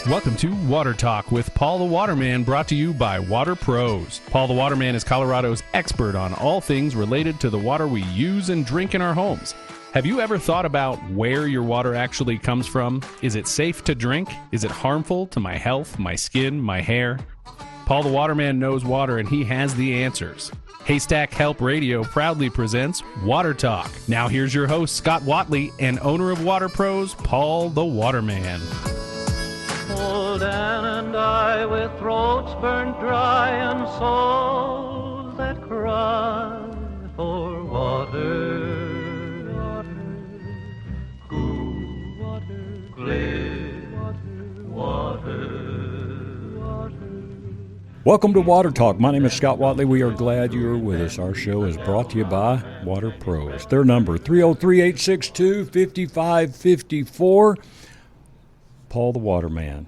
Welcome to Water Talk with Paul the Waterman, brought to you by Water Pros. Paul the Waterman is Colorado's expert on all things related to the water we use and drink in our homes. Have you ever thought about where your water actually comes from? Is it safe to drink? Is it harmful to my health, my skin, my hair? Paul the Waterman knows water, and he has the answers. Haystack Help Radio proudly presents Water Talk. Now here's your host, Scott Watley, and owner of Water Pros, Paul the Waterman. Old Ann and I, with throats burnt dry and souls that cry for water, water, cool, water, clear, water, water. Welcome to Water Talk. My name is Scott Watley. We are glad you're with us. Our show is brought to you by Water Pros. Their number, 303-862-5554. Paul the Waterman,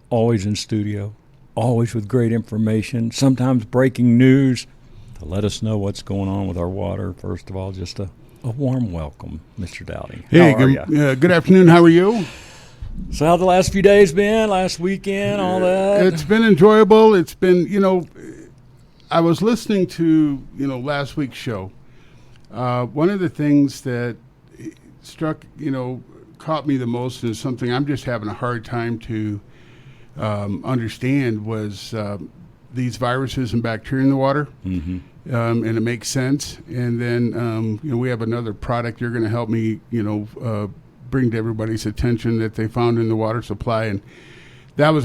always in studio, always with great information, sometimes breaking news to let us know what's going on with our water. First of all, just a warm welcome, Mr. Dowding. Hey, how are you? Good afternoon. How are you? So how the last few days been, last weekend, all that? It's been enjoyable. It's been, I was listening to, last week's show. One of the things that struck, caught me the most is something I'm just having a hard time to understand was these viruses and bacteria in the water. Mm-hmm. And it makes sense. And then, we have another product you're going to help me, bring to everybody's attention that they found in the water supply. And that was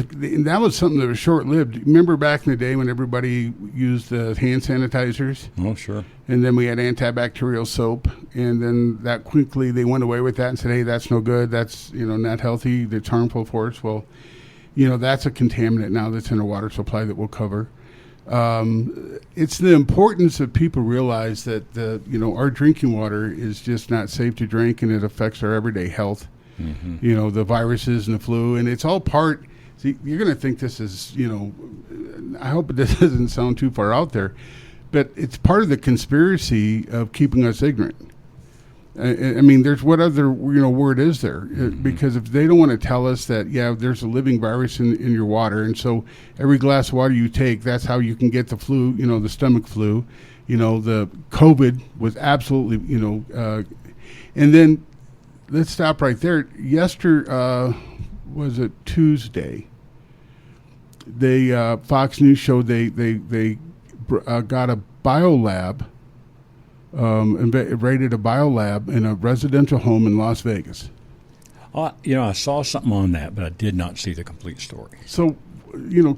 something that was short-lived. Remember back in the day when everybody used hand sanitizers? Oh, sure. And then we had antibacterial soap, and then that quickly they went away with that and said, hey, that's no good, that's not healthy, that's harmful for us. Well, that's a contaminant now that's in a water supply that we'll cover. It's the importance that people realize that our drinking water is just not safe to drink, and it affects our everyday health. Mm-hmm. The viruses and the flu, and it's all part. See, you're going to think this is, I hope this doesn't sound too far out there, but it's part of the conspiracy of keeping us ignorant. I mean, there's what other word is there? Mm-hmm. Because if they don't want to tell us that, there's a living virus in your water, and so every glass of water you take, that's how you can get the flu, the stomach flu, the COVID was absolutely, and then let's stop right there. Was it Tuesday? They Fox News showed they got a biolab. Raided a biolab in a residential home in Las Vegas. I saw something on that, but I did not see the complete story. So,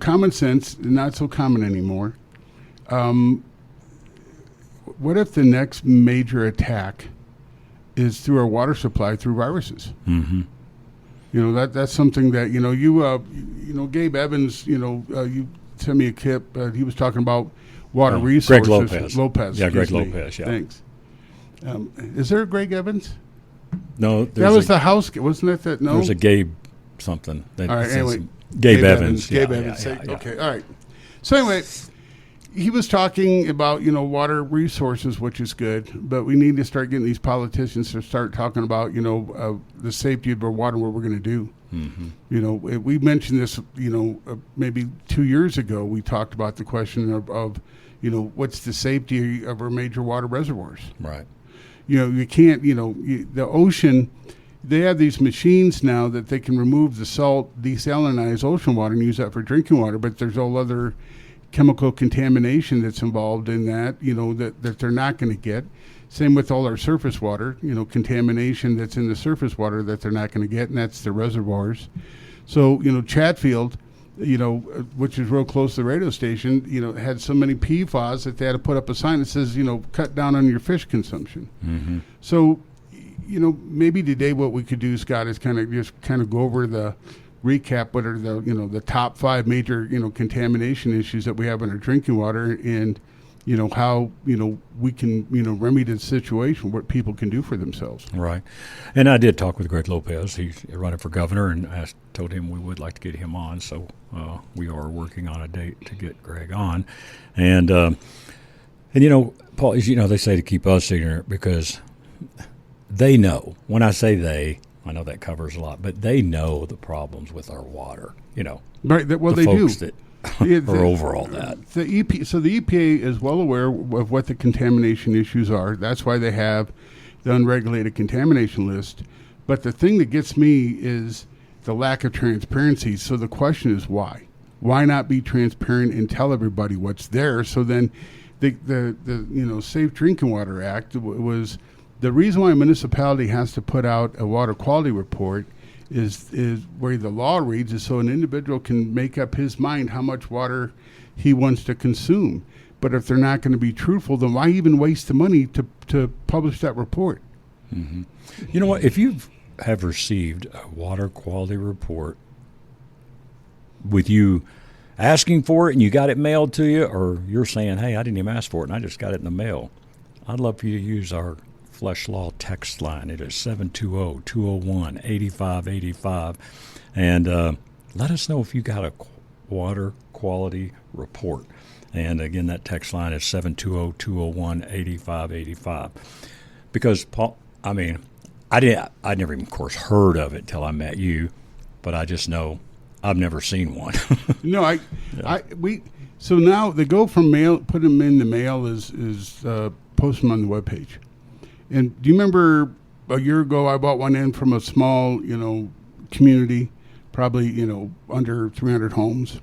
common sense, not so common anymore. What if the next major attack is through our water supply, through viruses? Mm-hmm. That's something that, Gabe Evans, you sent me a clip, he was talking about water resources. Greg Lopez. Yeah, Greg me. Lopez, yeah. Thanks. Is there a Greg Evans? No. That was the house, wasn't that? No? There's a Gabe something. All right, anyway. Gabe Evans. Gabe Evans. Yeah. Okay, all right. So anyway, he was talking about, water resources, which is good, but we need to start getting these politicians to start talking about, the safety of our water, what we're going to do. Mm-hmm. We mentioned this, maybe 2 years ago, we talked about the question of what's the safety of our major water reservoirs. Right. You can't, the ocean, they have these machines now that they can remove the salt, desalinize ocean water and use that for drinking water, but there's all other chemical contamination that's involved in that, that they're not going to get. Same with all our surface water, contamination that's in the surface water that they're not going to get, and that's the reservoirs. So, Chatfield, which is real close to the radio station, had so many PFAS that they had to put up a sign that says, cut down on your fish consumption. Mm-hmm. So, maybe today what we could do, Scott, is kind of go over the recap what are the top 5 major contamination issues that we have in our drinking water, and how we can remedy the situation, what people can do for themselves. Right. And I did talk with Greg Lopez. He's running for governor, and I told him we would like to get him on, so we are working on a date to get Greg on. And Paul, they say to keep us ignorant because they know. When I say they, I know that covers a lot, but they know the problems with our water. Right. Well, the they folks do. that are over all that. The EPA is well aware of what the contamination issues are. That's why they have the unregulated contamination list. But the thing that gets me is the lack of transparency. So the question is why? Why not be transparent and tell everybody what's there? So then the Safe Drinking Water Act was the reason why a municipality has to put out a water quality report is where the law reads is so an individual can make up his mind how much water he wants to consume. But if they're not going to be truthful, then why even waste the money to publish that report? Mm-hmm. You know what? If you have received a water quality report with you asking for it and you got it mailed to you, or you're saying, hey, I didn't even ask for it and I just got it in the mail, I'd love for you to use our Flesh Law text line. It is 720-201-8585. And let us know if you got a water quality report. And again, that text line is 720-201-8585. Because, Paul, I mean, I'd never even, of course, heard of it till I met you, but I just know I've never seen one. No, so now they go from mail, put them in the mail is post them on the webpage. And do you remember a year ago I bought one in from a small, community, probably, under 300 homes.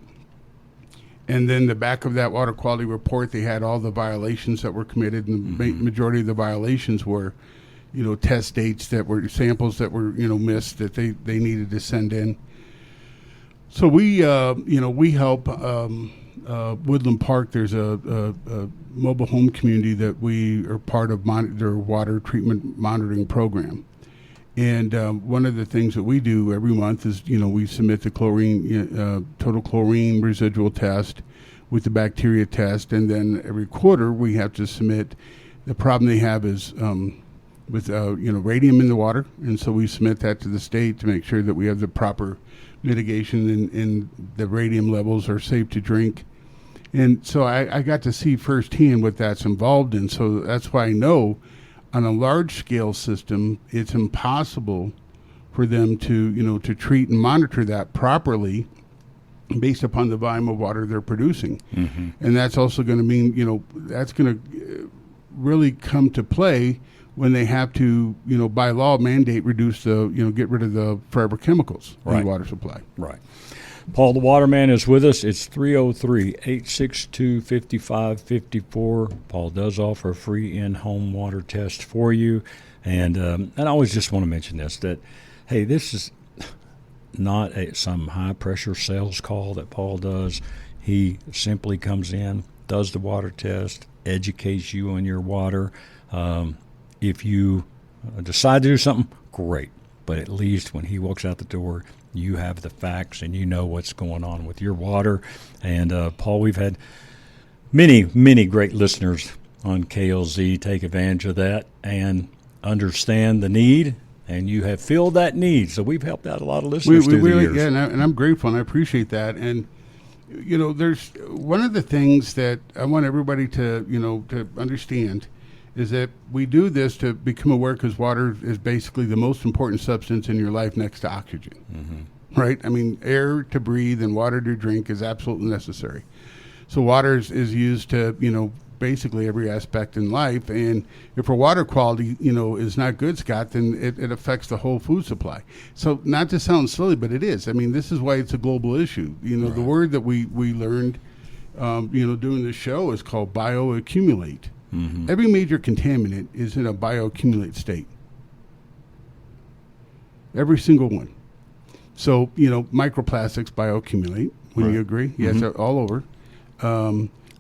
And then the back of that water quality report, they had all the violations that were committed, and the majority of the violations were, test dates that were samples that were, missed that they needed to send in. So we help Woodland Park. There's a mobile home community that we are part of their water treatment monitoring program. And one of the things that we do every month is, we submit the chlorine, total chlorine residual test with the bacteria test. And then every quarter we have to submit, the problem they have is with, radium in the water. And so we submit that to the state to make sure that we have the proper mitigation and the radium levels are safe to drink. And so I got to see firsthand what that's involved in. So that's why I know on a large scale system, it's impossible for them to treat and monitor that properly based upon the volume of water they're producing. Mm-hmm. And that's also going to mean, that's going to really come to play when they have to, by law mandate reduce the, get rid of the forever chemicals in the water supply. Right. Paul the Waterman is with us. It's 303-862-5554. Paul does offer a free in-home water test for you. And I always just want to mention this, that, hey, this is not some high-pressure sales call that Paul does. He simply comes in, does the water test, educates you on your water. If you decide to do something, great. But at least when he walks out the door, you have the facts and you know what's going on with your water. And, Paul, we've had many, many great listeners on KLZ take advantage of that and understand the need, and you have filled that need. So we've helped out a lot of listeners through the years. Yeah, and I'm grateful, and I appreciate that. And, there's one of the things that I want everybody to, to understand is that we do this to become aware because water is basically the most important substance in your life next to oxygen, right? I mean, air to breathe and water to drink is absolutely necessary. So water is used to, basically every aspect in life. And if our water quality, is not good, Scott, then it affects the whole food supply. So not to sound silly, but it is. I mean, this is why it's a global issue. Right. The word that we learned, doing this show is called bioaccumulate. Mm-hmm. Every major contaminant is in a bioaccumulate state. Every single one. So, microplastics bioaccumulate. Wouldn't you agree? Yes, they're all over.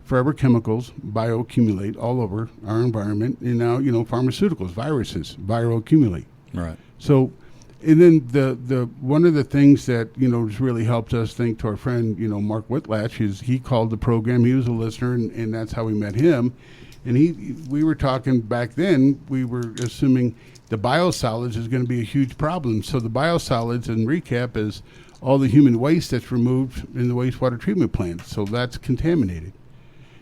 Forever chemicals bioaccumulate all over our environment. And now, pharmaceuticals, viruses, bioaccumulate. Right. So, and then the one of the things that, has really helped us think to our friend, Mark Whitlatch, is he called the program. He was a listener, and that's how we met him. And we were talking back then, we were assuming the biosolids is going to be a huge problem. So the biosolids, in recap, is all the human waste that's removed in the wastewater treatment plant. So that's contaminated.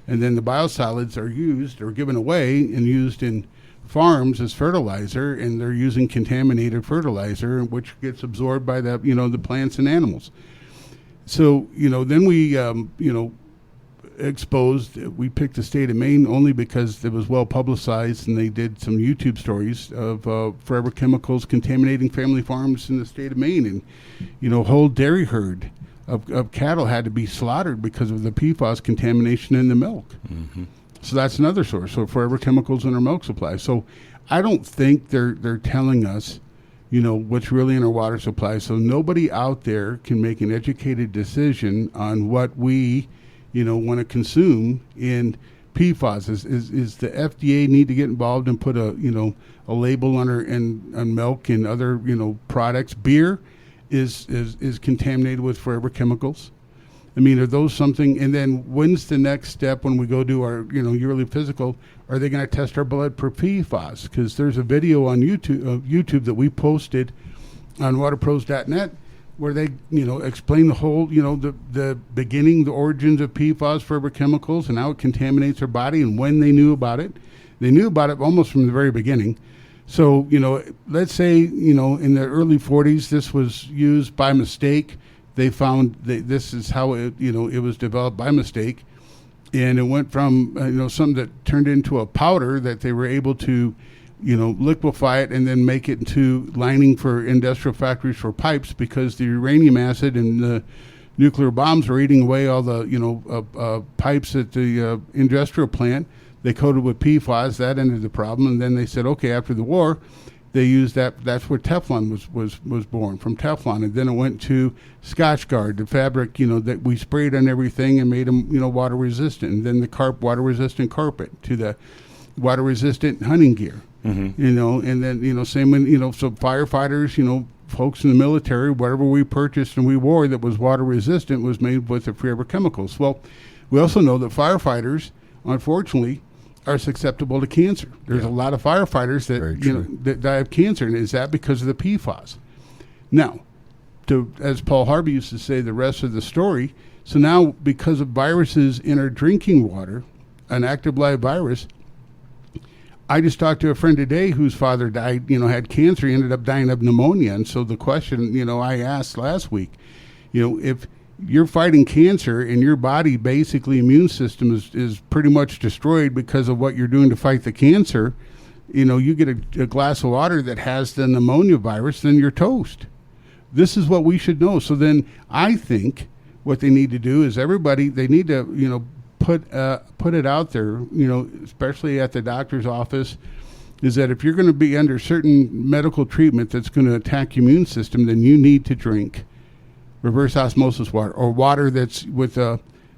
And then the biosolids are used or given away and used in farms as fertilizer, and they're using contaminated fertilizer, which gets absorbed by the plants and animals. So, then we, we picked the state of Maine only because it was well publicized, and they did some YouTube stories of forever chemicals contaminating family farms in the state of Maine. And, whole dairy herd of cattle had to be slaughtered because of the PFAS contamination in the milk. Mm-hmm. So that's another source. So forever chemicals in our milk supply. So I don't think they're telling us, what's really in our water supply. So nobody out there can make an educated decision on what we, want to consume in PFAS. Is the FDA need to get involved and put a label on milk and other, products? Beer is contaminated with forever chemicals. I mean, are those something? And then when's the next step when we go do our, yearly physical? Are they going to test our blood for PFAS? Because there's a video on YouTube that we posted on waterpros.net where they, explain the whole, the beginning, the origins of PFAS, forever chemicals, and how it contaminates our body, and when they knew about it. They knew about it almost from the very beginning. So, let's say, in the early 40s, this was used by mistake. They found that this is how it was developed by mistake, and it went from something that turned into a powder that they were able to liquefy it and then make it into lining for industrial factories for pipes, because the uranium acid and the nuclear bombs were eating away all the pipes at the industrial plant. They coated with PFAS. That ended the problem, and then they said, okay, after the war, they used that. That's where Teflon was born, from Teflon, and then it went to Scotchgard, the fabric, that we sprayed on everything and made them, water resistant. And then the water resistant carpet, to the water resistant hunting gear, and then same when so firefighters, folks in the military, whatever we purchased and we wore that was water resistant was made with the forever chemicals. Well, we also know that firefighters, unfortunately, are susceptible to cancer. There's a lot of firefighters that that die of cancer, and is that because of the PFAS? Now, as Paul Harvey used to say, the rest of the story. So now, because of viruses in our drinking water, an active live virus, I just talked to a friend today whose father died, had cancer. He ended up dying of pneumonia. And so the question, I asked last week, if you're fighting cancer and your body, basically immune system is pretty much destroyed because of what you're doing to fight the cancer, you get a glass of water that has the pneumonia virus, then you're toast. This is what we should know. So then I think what they need to do is they need to, put it out there, especially at the doctor's office, is that if you're going to be under certain medical treatment that's going to attack your immune system, then you need to drink reverse osmosis water, or water that's with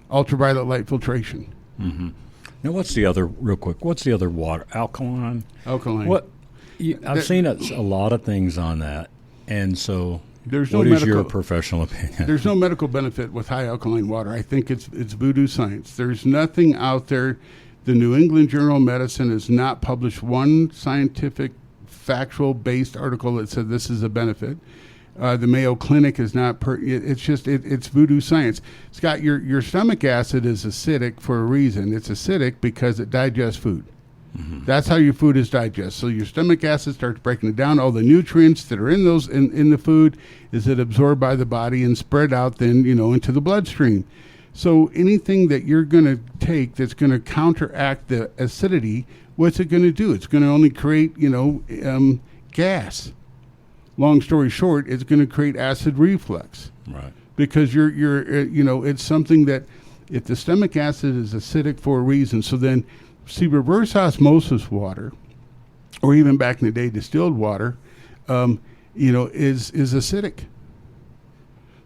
ultraviolet light filtration. Mm-hmm. Now, what's the other water? Alkaline? Alkaline. I've seen a lot of things on that, and so what is your professional opinion? There's no medical benefit with high alkaline water. I think it's voodoo science. There's nothing out there. The New England Journal of Medicine has not published one scientific, factual-based article that said this is a benefit. The Mayo Clinic is not. It's voodoo science. Scott, your stomach acid is acidic for a reason. It's acidic because it digests food. Mm-hmm. That's how your food is digested. So your stomach acid starts breaking it down. All the nutrients that are in those in the food is it absorbed by the body and spread out then into the bloodstream. So anything that you're going to take that's going to counteract the acidity, what's it going to do? It's going to only create gas. Long story short, it's going to create acid reflux. Right. Because you're it's something that if the stomach acid is acidic for a reason, so then see reverse osmosis water, or even back in the day distilled water, is acidic.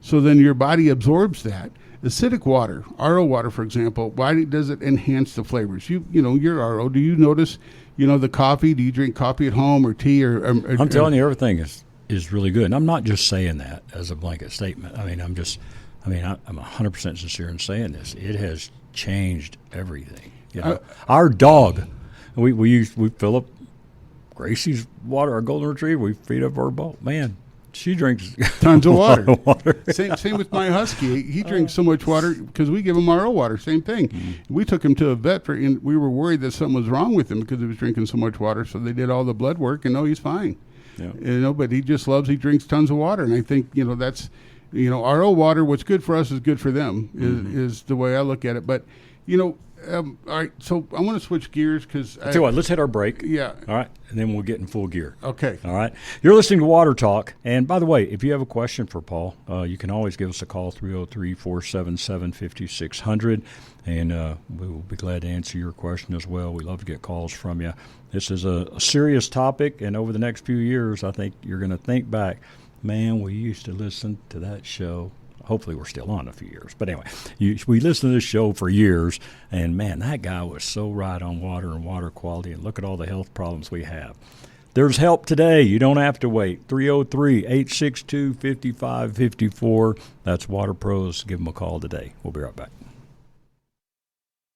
So then your body absorbs that. Acidic water, RO water, for example, why does it enhance the flavors? Your RO, do you notice, the coffee? Do you drink coffee at home or tea? I'm telling you, everything is really good. And I'm not just saying that as a blanket statement. I'm 100% sincere in saying this. It has changed everything. Our dog, we fill up Gracie's water, our golden retriever, we feed up our bowl. Man, She drinks tons of a lot water. of water. Same with my husky. He drinks so much water because we give him RO water. Same thing. We took him to a vet and we were worried that something was wrong with him because he was drinking so much water. So they did all the blood work, and no, he's fine. Yeah. But he just he drinks tons of water, and I think that's RO water. What's good for us is good for them. Is the way I look at it. But all right, so I want to switch gears because Tell you what, let's hit our break. Yeah. All right, and then we'll get in full gear. Okay. All right. You're listening to Water Talk. And by the way, if you have a question for Paul, you can always give us a call, 303-477-5600, and we will be glad to answer your question as well. We love to get calls from you. This is a serious topic, and over the next few years, I think you're going to think back, man, we used to listen to that show. Hopefully we're still on a few years. But anyway, we listened to this show for years, and, man, that guy was so right on water and water quality, and look at all the health problems we have. There's help today. You don't have to wait. 303-862-5554. That's Water Pros. Give them a call today. We'll be right back.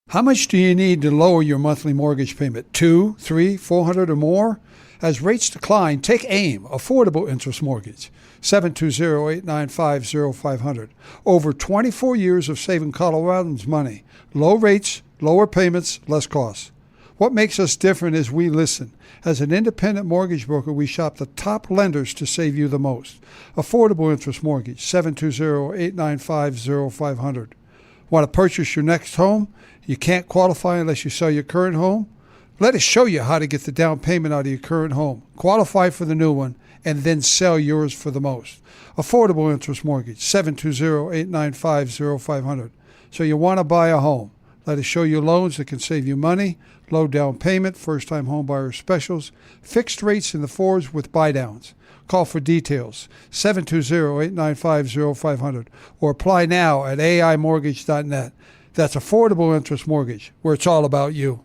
How much do you need to lower your monthly mortgage payment? $200, $300, $400 or more? As rates decline, take AIM, Affordable Interest Mortgage, 720-895-0500. Over 24 years of saving Coloradans money. Low rates, lower payments, less costs. What makes us different is we listen. As an independent mortgage broker, we shop the top lenders to save you the most. Affordable Interest Mortgage, 720-895-0500. Want to purchase your next home? You can't qualify unless you sell your current home? Let us show you how to get the down payment out of your current home, qualify for the new one, and then sell yours for the most. Affordable Interest Mortgage, 720-895-0500. So you want to buy a home. Let us show you loans that can save you money, low down payment, first-time home buyer specials, fixed rates in the 4s with buy-downs. Call for details, 720-895-0500, or apply now at aimortgage.net. That's Affordable Interest Mortgage, where it's all about you.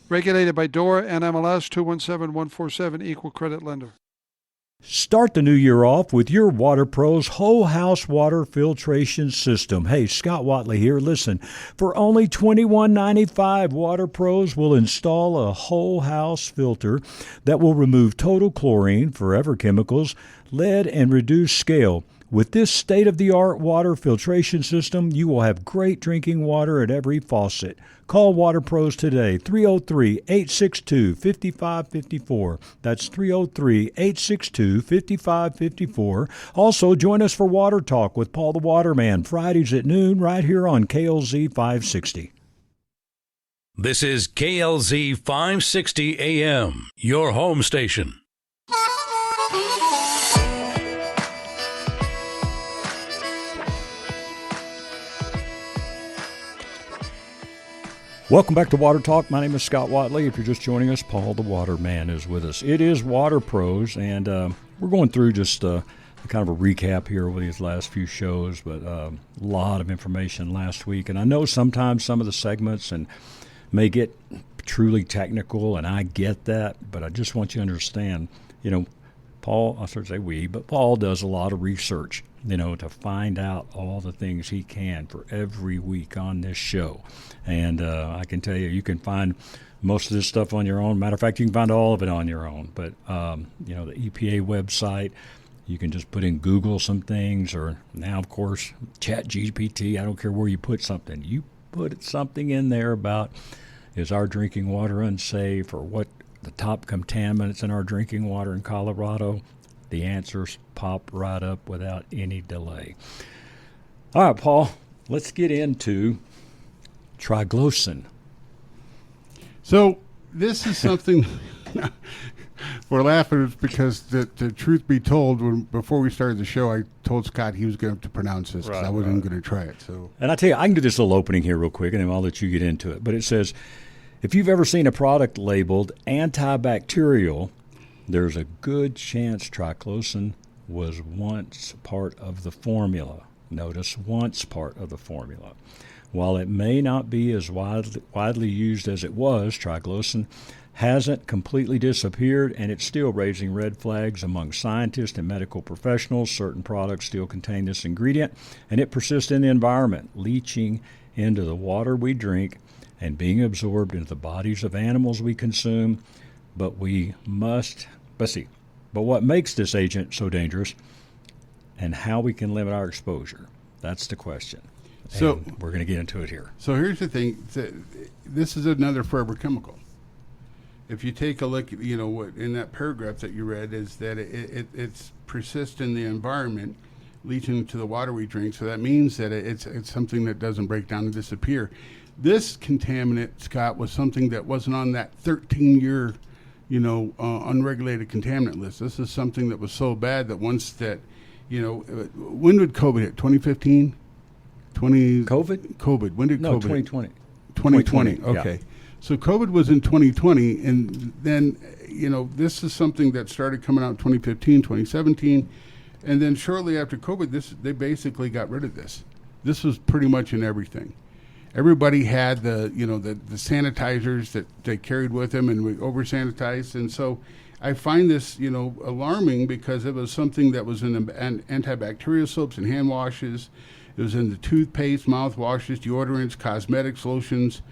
Regulated by DORA and MLS 217147, Equal Credit Lender. Start the new year off with your Water Pros whole house water filtration system. Hey, Scott Watley here. Listen, for only $21.95, Water Pros will install a whole house filter that will remove total chlorine, forever chemicals, lead, and reduce scale. With this state-of-the-art water filtration system, you will have great drinking water at every faucet. Call Water Pros today, 303-862-5554. That's 303-862-5554. Also, join us for Water Talk with Paul the Waterman, Fridays at noon, right here on KLZ 560. This is KLZ 560 AM, your home station. Welcome back to Water Talk. My name is Scott Watley. If you're just joining us, Paul the Waterman is with us. It is Water Pros, and we're going through just kind of a recap here over these last few shows, but a lot of information last week. And I know sometimes some of the segments may get truly technical, and I get that, but I just want you to understand, Paul, I sort of say we, but Paul does a lot of research, to find out all the things he can for every week on this show. And I can tell you can find most of this stuff on your own. Matter of fact, you can find all of it on your own. But, the EPA website, you can just put in Google some things, or now, of course, ChatGPT. I don't care where you put something. You put something in there about, is our drinking water unsafe, or what the top contaminants in our drinking water in Colorado, the answers pop right up without any delay. All right, Paul, let's get into Triclosan. So this is something we're laughing because the truth be told, before we started the show, I told Scott he was going to pronounce this because I wasn't going to try it. So, and I tell you, I can do this little opening here real quick, and then I'll let you get into it. But it says, if you've ever seen a product labeled antibacterial, there's a good chance Triclosan was once part of the formula. Notice, once part of the formula. While it may not be as widely used as it was, Triclosan hasn't completely disappeared, and it's still raising red flags among scientists and medical professionals. Certain products still contain this ingredient, and it persists in the environment, leaching into the water we drink and being absorbed into the bodies of animals we consume. But we must, let's see, But what makes this agent so dangerous and how we can limit our exposure? That's the question. So And we're going to get into it here. So here's the thing. This is another forever chemical. If you take a look, what in that paragraph that you read is that it's persists in the environment, leaching to the water we drink. So that means that it's something that doesn't break down and disappear. This contaminant, Scott, was something that wasn't on that 13-year, unregulated contaminant list. This is something that was so bad that once that, when did COVID hit? 2015? COVID. When did No, COVID? 2020. 2020. Okay. Yeah. So COVID was in 2020, and then, this is something that started coming out in 2015, 2017, and then shortly after COVID, they basically got rid of this. This was pretty much in everything. Everybody had the sanitizers that they carried with them, and we over-sanitized, and so I find this, alarming because it was something that was in the antibacterial soaps and hand washes. It was in the toothpaste, mouthwashes, deodorants, cosmetics, lotions.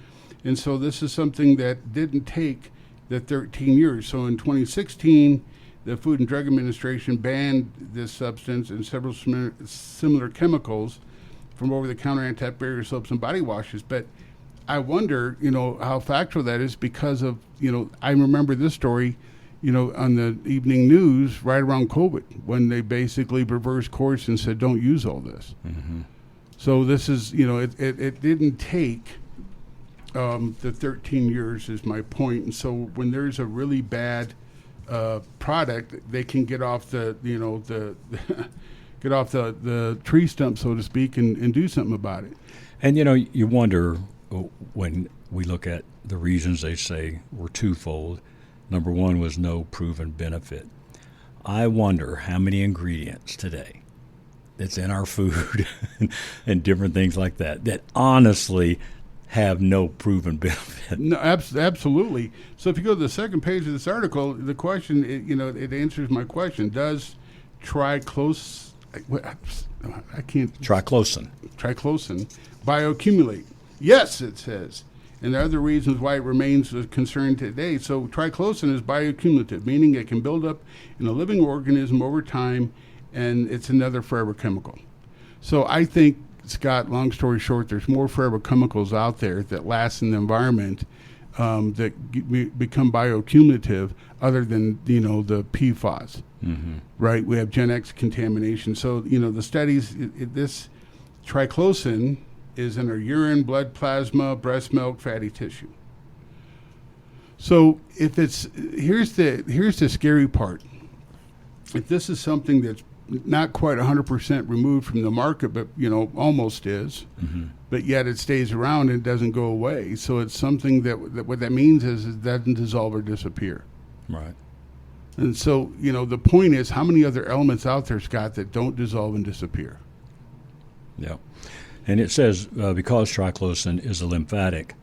And so this is something that didn't take the 13 years. So in 2016, the Food and Drug Administration banned this substance and several similar chemicals from over-the-counter antibacterial soaps and body washes. But I wonder, how factual that is because of, I remember this story, on the evening news right around COVID when they basically reversed course and said, don't use all this. Mm-hmm. So this is, it didn't take the 13 years is my point. And so when there's a really bad product, they can get off the tree stump, so to speak, and do something about it. And, you wonder when we look at the reasons they say were twofold. Number one was no proven benefit. I wonder how many ingredients today that's in our food and different things like that honestly have no proven benefit. No, absolutely. So if you go to the second page of this article, the question, it answers my question. Does Triclosan bioaccumulate? Yes, it says. And there are other reasons why it remains a concern today. So triclosan is bioaccumulative, meaning it can build up in a living organism over time, and it's another forever chemical. So I think, Scott, long story short, there's more forever chemicals out there that last in the environment that become bioaccumulative other than, the PFAS, right? We have Gen X contamination. So, the studies, this triclosan is in our urine, blood plasma, breast milk, fatty tissue. So if here's the scary part. If this is something that's not quite 100% removed from the market, but almost is, but yet it stays around and doesn't go away. So it's something that what that means is it doesn't dissolve or disappear. Right. And so the point is, how many other elements out there, Scott, that don't dissolve and disappear? Yeah. And it says because triclosan is a lymphatic,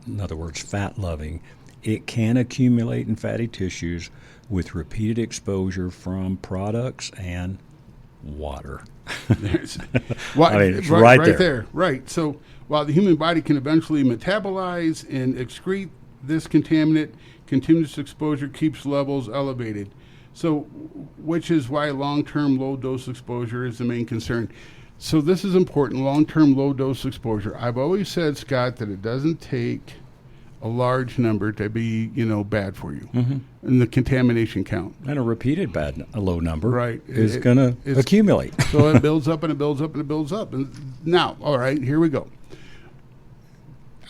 in other words, fat-loving, it can accumulate in fatty tissues with repeated exposure from products and water. It's right there. Right. So while the human body can eventually metabolize and excrete this contaminant, continuous exposure keeps levels elevated. So, which is why long-term low-dose exposure is the main concern. So this is important, long-term low-dose exposure. I've always said, Scott, that it doesn't take a large number to be, bad for you in the contamination count. And a repeated a low number right. is going to accumulate. So it builds up and it builds up and it builds up. And now, all right, here we go.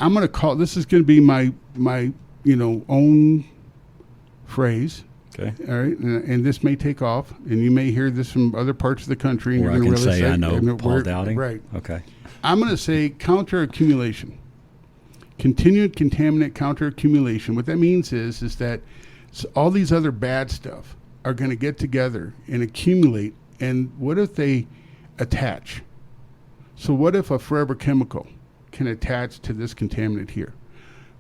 I'm going to this is going to be my own phrase. Okay. All right, and this may take off, and you may hear this from other parts of the country. And or you're I can really say I know Paul Dowding. Right. Okay. I'm going to say counter accumulation. Continued contaminant counter accumulation. What that means is that all these other bad stuff are going to get together and accumulate. And what if they attach? So what if a forever chemical can attach to this contaminant here?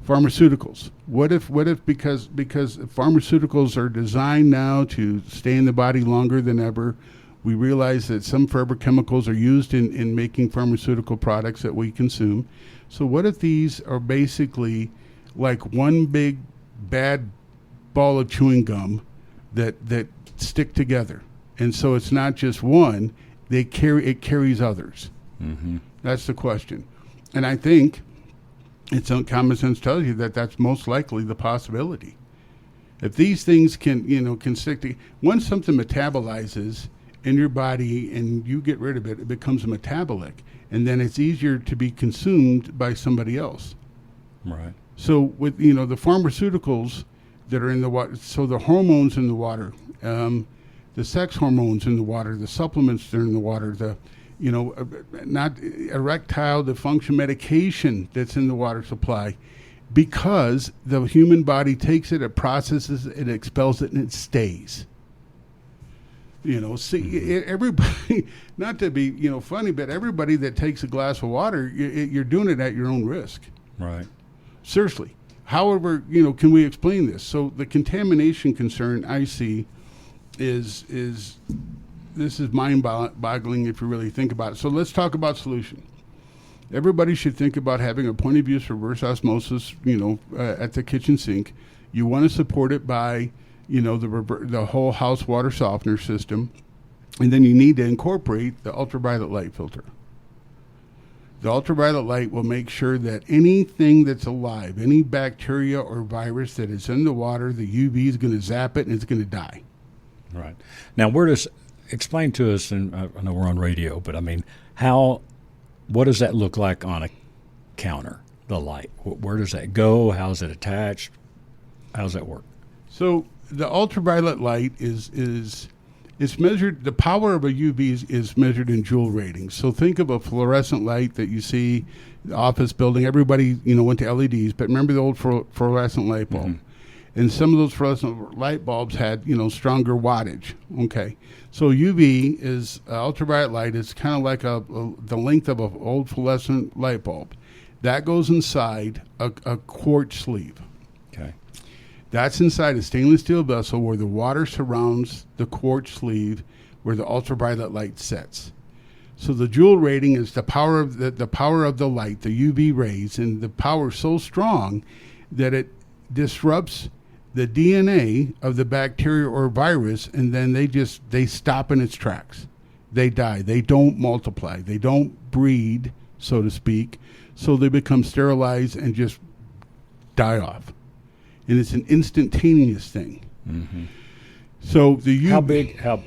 Pharmaceuticals. What if because pharmaceuticals are designed now to stay in the body longer than ever, we realize that some forever chemicals are used in making pharmaceutical products that we consume. So what if these are basically like one big bad ball of chewing gum that stick together. And so it's not just one, it carries others. Mm-hmm. That's the question. And I think common sense tells you that that's most likely the possibility. If these things can stick to, once something metabolizes in your body and you get rid of it, it becomes a metabolic, and then it's easier to be consumed by somebody else. Right. So with the pharmaceuticals that are in the water, so the hormones in the water, the sex hormones in the water, the supplements that are in the water, the not erectile dysfunction medication that's in the water supply, because the human body takes it, it processes it, it expels it, and it stays. Everybody, not to be funny, but everybody that takes a glass of water, you're doing it at your own risk. Right. Seriously. However, can we explain this? So the contamination concern I see is this is mind-boggling if you really think about it. So let's talk about solution. Everybody should think about having a point of use reverse osmosis, at the kitchen sink. You want to support it by, the whole house water softener system, and then you need to incorporate the ultraviolet light filter. The ultraviolet light will make sure that anything that's alive, any bacteria or virus that is in the water, the UV is going to zap it and it's going to die. Right. Now, explain to us, and I know we're on radio, but I mean, what does that look like on a counter, the light? Where does that go? How is it attached? How does that work? So the ultraviolet light is measured, the power of a UV is measured in joule ratings. So think of a fluorescent light that you see, the office building, everybody, went to LEDs, but remember the old fluorescent light bulb. Mm-hmm. And some of those fluorescent light bulbs had, stronger wattage. Okay. So UV is ultraviolet light. It's kind of like the length of an old fluorescent light bulb. That goes inside a quart sleeve. Okay. That's inside a stainless steel vessel where the water surrounds the quart sleeve where the ultraviolet light sets. So the joule rating is the power of the power of the light, the UV rays, and the power is so strong that it disrupts the DNA of the bacteria or virus, and then they stop in its tracks. They die. They don't multiply. They don't breed, so to speak. So they become sterilized and just die off. And it's an instantaneous thing. Mm-hmm. So the UV, how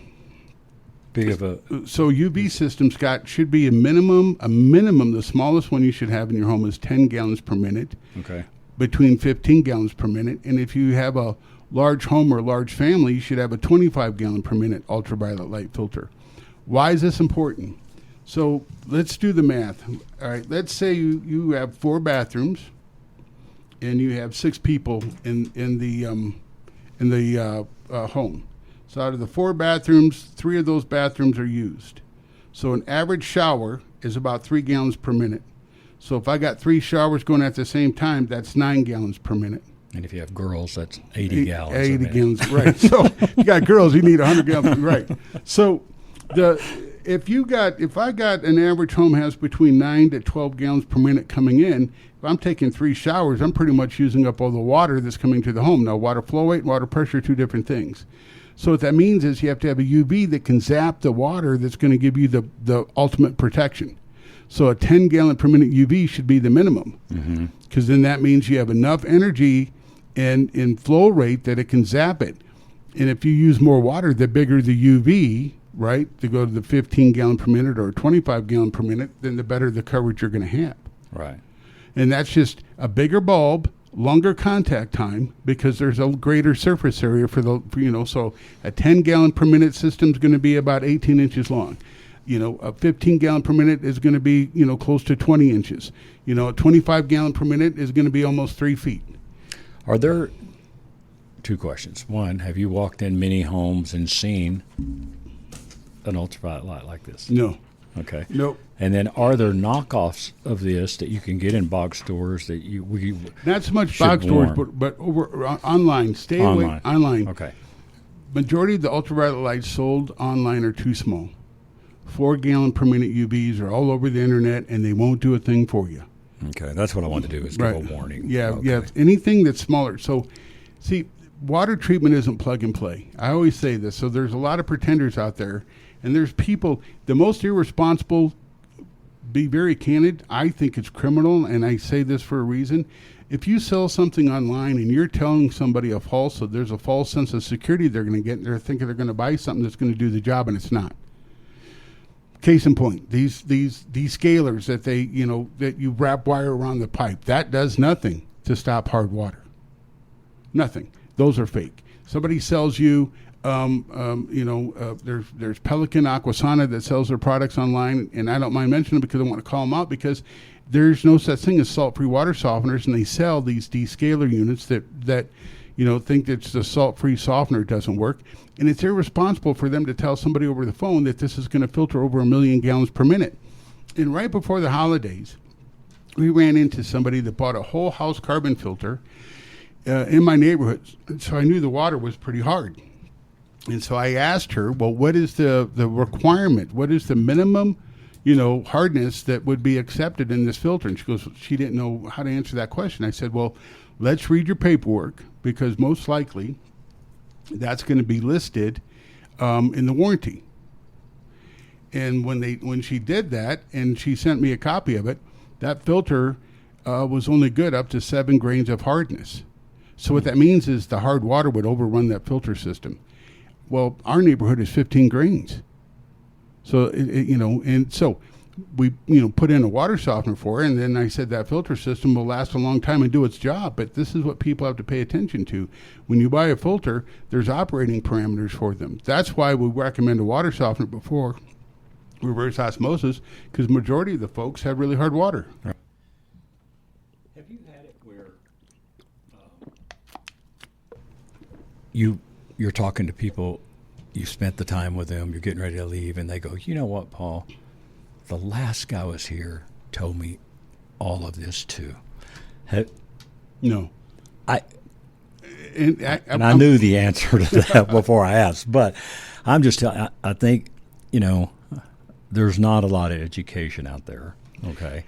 big of a so UV system, Scott, should be a minimum. The smallest one you should have in your home is 10 gallons per minute. Okay. Between 15 gallons per minute. And if you have a large home or a large family, you should have a 25 gallon per minute ultraviolet light filter. Why is this important? So let's do the math. All right, let's say you have 4 bathrooms and you have 6 people in the home. So out of the 4 bathrooms, 3 of those bathrooms are used. So an average shower is about 3 gallons per minute. So if I got 3 showers going at the same time, that's 9 gallons per minute. And if you have girls, that's 80 gallons. 80 gallons, right. So if you got girls, you need 100 gallons, right. So if I got an average home has between 9 to 12 gallons per minute coming in, if I'm taking 3 showers, I'm pretty much using up all the water that's coming to the home. Now, water flow rate and water pressure are 2 different things. So what that means is you have to have a UV that can zap the water that's going to give you the ultimate protection. So a 10 gallon per minute UV should be the minimum, because then that means you have enough energy and in flow rate that it can zap it. And if you use more water, the bigger the UV, right, to go to the 15 gallon per minute or 25 gallon per minute, then the better the coverage you're going to have. Right. And that's just a bigger bulb, longer contact time, because there's a greater surface area so a 10 gallon per minute system is going to be about 18 inches long. A 15 gallon per minute is going to be, close to 20 inches. A 25 gallon per minute is going to be almost 3 feet. Are there 2 questions? One, have you walked in many homes and seen an ultraviolet light like this? No. Okay. Nope. And then are there knockoffs of this that you can get in box stores that we not so much box stores, but over online. Stay away online. Okay. Majority of the ultraviolet lights sold online are too small. 4 gallon per minute UVs are all over the internet, and they won't do a thing for you. Okay, that's what I want to do is give a warning. Yeah, okay. yeah. Anything that's smaller. So, see, water treatment isn't plug and play. I always say this. So there's a lot of pretenders out there, and there's people, the most irresponsible, be very candid, I think it's criminal, and I say this for a reason. If you sell something online and you're telling somebody a false, so there's a false sense of security they're going to get, and they're thinking they're going to buy something that's going to do the job, and it's not. Case in point, these scalers that that you wrap wire around the pipe, that does nothing to stop hard water. Nothing. Those are fake. Somebody sells you, there's Pelican Aquasana that sells their products online, and I don't mind mentioning them because I want to call them out, because there's no such thing as salt-free water softeners, and they sell these descaler units that think that the salt-free softener doesn't work, and it's irresponsible for them to tell somebody over the phone that this is going to filter over 1 million gallons per minute. And right before the holidays, we ran into somebody that bought a whole house carbon filter in my neighborhood, so I knew the water was pretty hard. And so I asked her, well, what is the requirement? What is the minimum hardness that would be accepted in this filter? And she didn't know how to answer that question. I said, well, let's read your paperwork, because most likely that's going to be listed in the warranty. And when she did that, and she sent me a copy of it, that filter was only good up to 7 grains of hardness. So what that means is the hard water would overrun that filter system. Well, our neighborhood is 15 grains. So, and so we, put in a water softener for it, and then I said that filter system will last a long time and do its job. But this is what people have to pay attention to. When you buy a filter, there's operating parameters for them. That's why we recommend a water softener before reverse osmosis, because majority of the folks have really hard water. Have you had it where you're talking to people, you spent the time with them, you're getting ready to leave, and they go, you know what, Paul? The last guy was here told me all of this too. No. I knew the answer to that before I asked, but I'm just telling. I think there's not a lot of education out there, okay,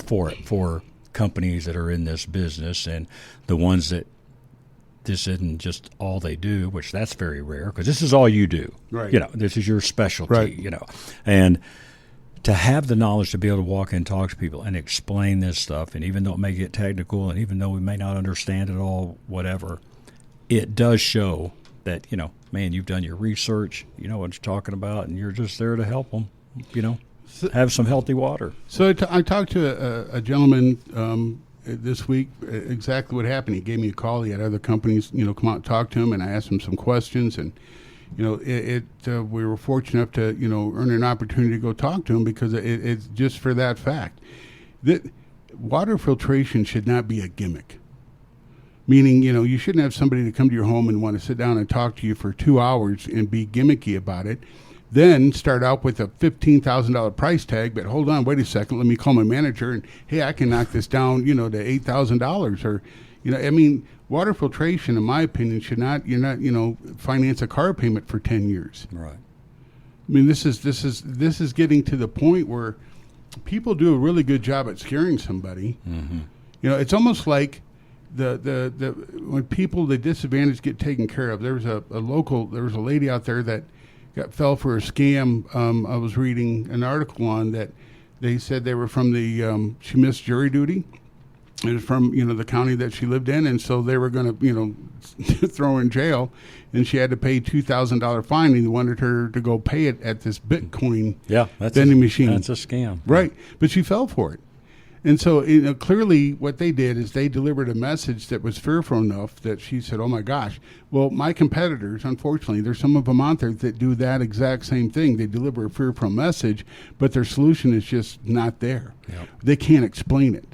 for companies that are in this business, and the ones that this isn't just all they do, which that's very rare, because this is all you do. Right. This is your specialty. Right. And to have the knowledge to be able to walk in and talk to people and explain this stuff, and even though it may get technical, and even though we may not understand it all, whatever, it does show that, man, you've done your research, you know what you're talking about, and you're just there to help them, have some healthy water. So I talked to a gentleman this week, exactly what happened. He gave me a call. He had other companies, come out and talk to him, and I asked him some questions, and we were fortunate enough to, earn an opportunity to go talk to him, because it's just for that fact that water filtration should not be a gimmick. Meaning, you shouldn't have somebody to come to your home and want to sit down and talk to you for 2 hours and be gimmicky about it. Then start out with a $15,000 price tag, but hold on, wait a second, let me call my manager, and hey, I can knock this down, to $8,000, or, water filtration, in my opinion, should not, finance a car payment for 10 years. Right. I mean, this is getting to the point where people do a really good job at scaring somebody. Mm-hmm. It's almost like the when people, the disadvantaged, get taken care of. There was a lady out there that fell for a scam. I was reading an article on that. They said they were from she missed jury duty. It was from, the county that she lived in, and so they were going to, throw her in jail, and she had to pay $2,000 fine, and they wanted her to go pay it at this Bitcoin vending machine. That's a scam. Right, but she fell for it. And so, clearly what they did is they delivered a message that was fearful enough that she said, oh my gosh. Well, my competitors, unfortunately, there's some of them out there that do that exact same thing. They deliver a fearful message, but their solution is just not there. Yep. They can't explain it.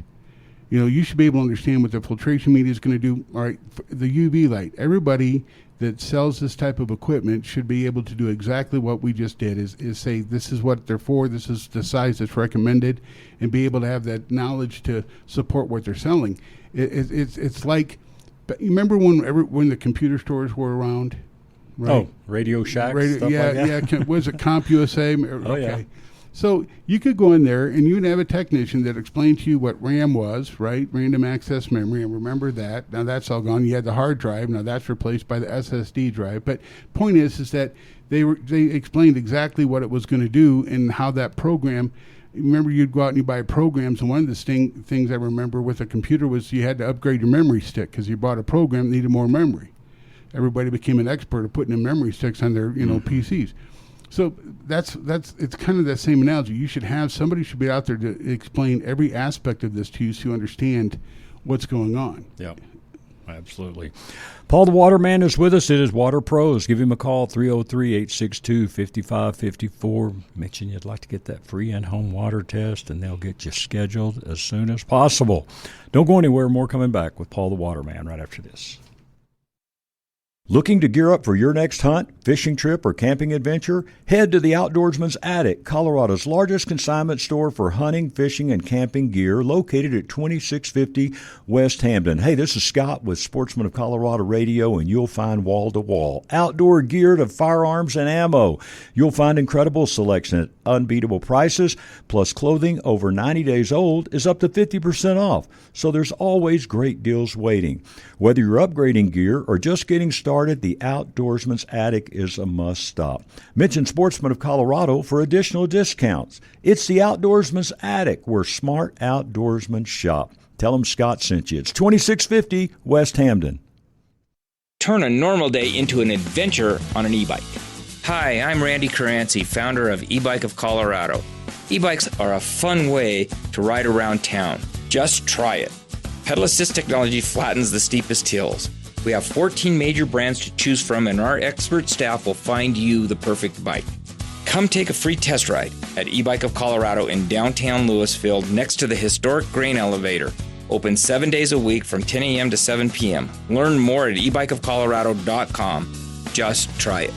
You should be able to understand what the filtration media is going to do. All right, the UV light. Everybody that sells this type of equipment should be able to do exactly what we just did, is say this is what they're for, this is the size that's recommended, and be able to have that knowledge to support what they're selling. It's like, you remember when the computer stores were around? Right? Oh, Radio Shack, stuff like that? Yeah. Was it CompUSA? Oh, okay. yeah. So you could go in there and you'd have a technician that explained to you what RAM was, right? Random access memory, and remember that. Now that's all gone. You had the hard drive. Now that's replaced by the SSD drive. But point is that they explained exactly what it was going to do and how that program. Remember, you'd go out and you buy programs, and one of the things I remember with a computer was you had to upgrade your memory stick because you bought a program that needed more memory. Everybody became an expert at putting in memory sticks on their PCs. So that's it's kind of that same analogy. You should have somebody should be out there to explain every aspect of this to you so you understand what's going on. Yeah, absolutely. Paul the Waterman is with us. It is Water Pros. Give him a call, 303-862-5554. Mention you'd like to get that free in-home water test, and they'll get you scheduled as soon as possible. Don't go anywhere. More coming back with Paul the Waterman right after this. Looking to gear up for your next hunt, fishing trip, or camping adventure? Head to the Outdoorsman's Attic, Colorado's largest consignment store for hunting, fishing, and camping gear, located at 2650 West Hampden. Hey, this is Scott with Sportsman of Colorado Radio, and you'll find wall-to-wall outdoor gear to firearms and ammo. You'll find incredible selection at unbeatable prices, plus clothing over 90 days old is up to 50% off, so there's always great deals waiting. Whether you're upgrading gear or just getting started, the Outdoorsman's Attic is a must-stop. Mention Sportsman of Colorado for additional discounts. It's the Outdoorsman's Attic, where smart outdoorsmen shop. Tell them Scott sent you. It's 2650 West Hampden. Turn a normal day into an adventure on an e-bike. Hi, I'm Randy Caranci, founder of E-Bike of Colorado. E-bikes are a fun way to ride around town. Just try it. Pedal assist technology flattens the steepest hills. We have 14 major brands to choose from, and our expert staff will find you the perfect bike. Come take a free test ride at E-Bike of Colorado in downtown Louisville, next to the historic grain elevator. Open 7 days a week from 10 a.m. to 7 p.m. Learn more at ebikeofcolorado.com. Just try it.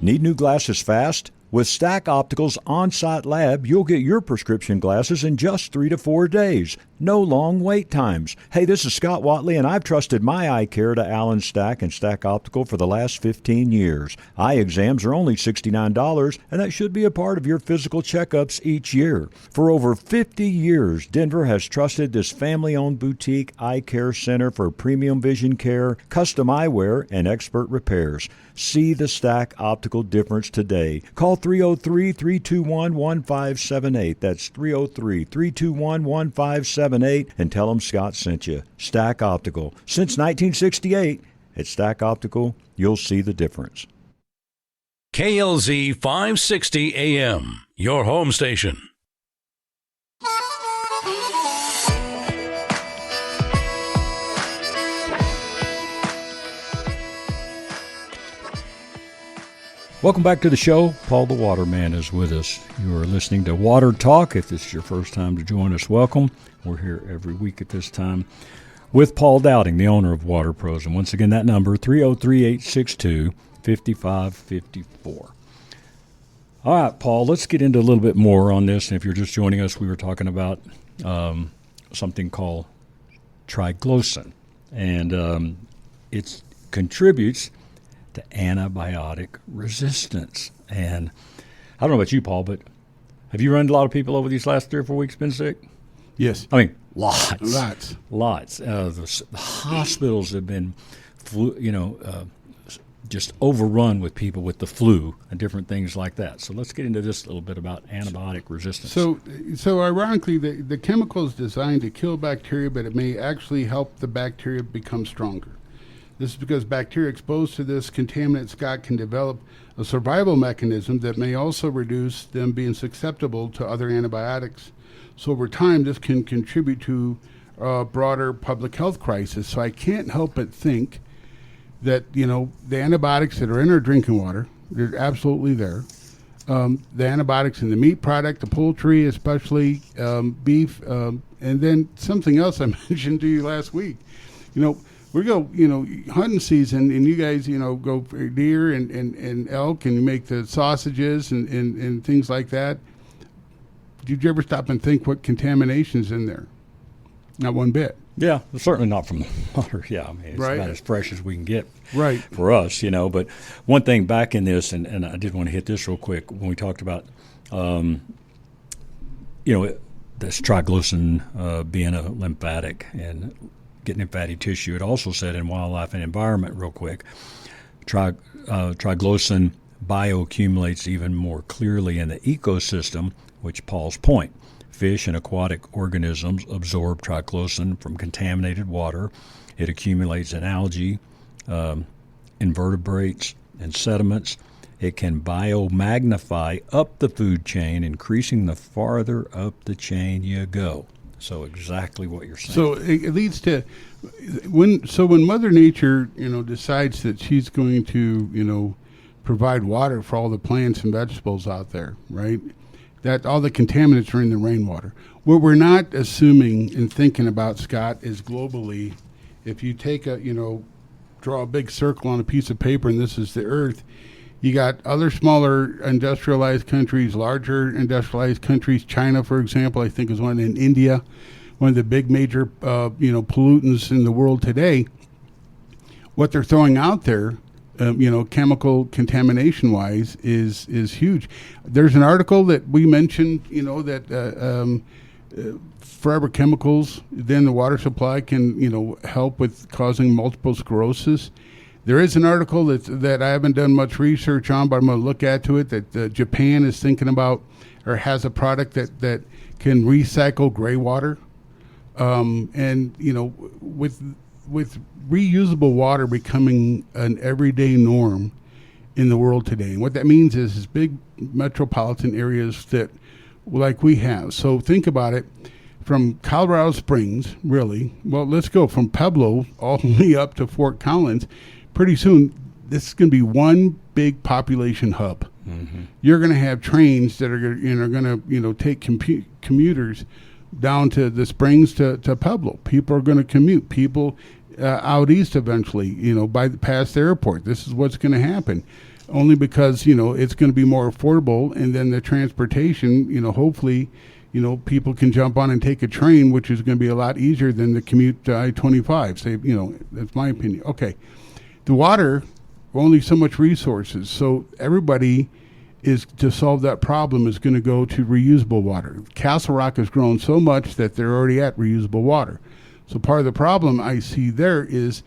Need new glasses fast? With Stack Optical's on-site lab, you'll get your prescription glasses in just 3 to 4 days. No long wait times. Hey, this is Scott Watley, and I've trusted my eye care to Alan Stack and Stack Optical for the last 15 years. Eye exams are only $69, and that should be a part of your physical checkups each year. For over 50 years, Denver has trusted this family-owned boutique eye care center for premium vision care, custom eyewear, and expert repairs. See the Stack Optical difference today. Call 303-321-1578. That's 303-321-1578 and tell them Scott sent you. Stack Optical. Since 1968, at Stack Optical, you'll see the difference. KLZ 560 AM, your home station. Welcome back to the show. Paul the Waterman is with us. You are listening to Water Talk. If this is your first time to join us, welcome. We're here every week at this time with Paul Dowding, the owner of Water Pros. And once again, that number, 303-862-5554. All right, Paul, let's get into a little bit more on this. And if you're just joining us, we were talking about something called Triclosan. And it contributes to antibiotic resistance. And I don't know about you, Paul, but have you run a lot of people over these last 3 or 4 weeks been sick? Yes. I mean, lots. Lots. The hospitals have been, just overrun with people with the flu and different things like that. So let's get into this a little bit about antibiotic resistance. So ironically, the chemical is designed to kill bacteria, but it may actually help the bacteria become stronger. This is because bacteria exposed to this contaminant, Scott, can develop a survival mechanism that may also reduce them being susceptible to other antibiotics. So over time, this can contribute to a broader public health crisis. So I can't help but think that, the antibiotics that are in our drinking water, they're absolutely there. The antibiotics in the meat product, the poultry, especially beef, and then something else I mentioned to you last week. We go, hunting season, and you guys, go for deer and elk, and you make the sausages and things like that. Did you ever stop and think what contamination's in there? Not one bit. Yeah, certainly not from the water. Yeah, I mean, it's Right. about as fresh as we can get Right. for us, But one thing back in this, and I did want to hit this real quick when we talked about, this triclosan being a lymphatic and getting in fatty tissue. It also said in Wildlife and Environment, real quick, triclosan bioaccumulates even more clearly in the ecosystem, which Paul's point. Fish and aquatic organisms absorb triclosan from contaminated water. It accumulates in algae, invertebrates, and sediments. It can biomagnify up the food chain, increasing the farther up the chain you go. So exactly what you're saying. So it leads to when Mother Nature, decides that she's going to, provide water for all the plants and vegetables out there, right? That all the contaminants are in the rainwater. What we're not assuming and thinking about, Scott, is globally, if you take draw a big circle on a piece of paper, and this is the Earth, you got other smaller industrialized countries, larger industrialized countries. China, for example, I think is one, in India, one of the big major, pollutants in the world today. What they're throwing out there, chemical contamination-wise, is huge. There's an article that we mentioned, that forever chemicals, then the water supply can, help with causing multiple sclerosis. There is an article that I haven't done much research on, but I'm going to look into it, that Japan is thinking about or has a product that can recycle gray water. And, with reusable water becoming an everyday norm in the world today. And what that means is big metropolitan areas that like we have. So think about it, from Colorado Springs, really. Well, let's go from Pueblo all the way up to Fort Collins. Pretty soon, this is going to be one big population hub. Mm-hmm. You're going to have trains that are going to take commuters down to the Springs to Pueblo. People are going to commute. People out east eventually, past the airport. This is what's going to happen. Only because, it's going to be more affordable, and then the transportation, hopefully, people can jump on and take a train, which is going to be a lot easier than the commute to I-25. Say, that's my opinion. Okay. The water, only so much resources. So everybody is, to solve that problem, is going to go to reusable water. Castle Rock has grown so much that they're already at reusable water. So part of the problem I see there is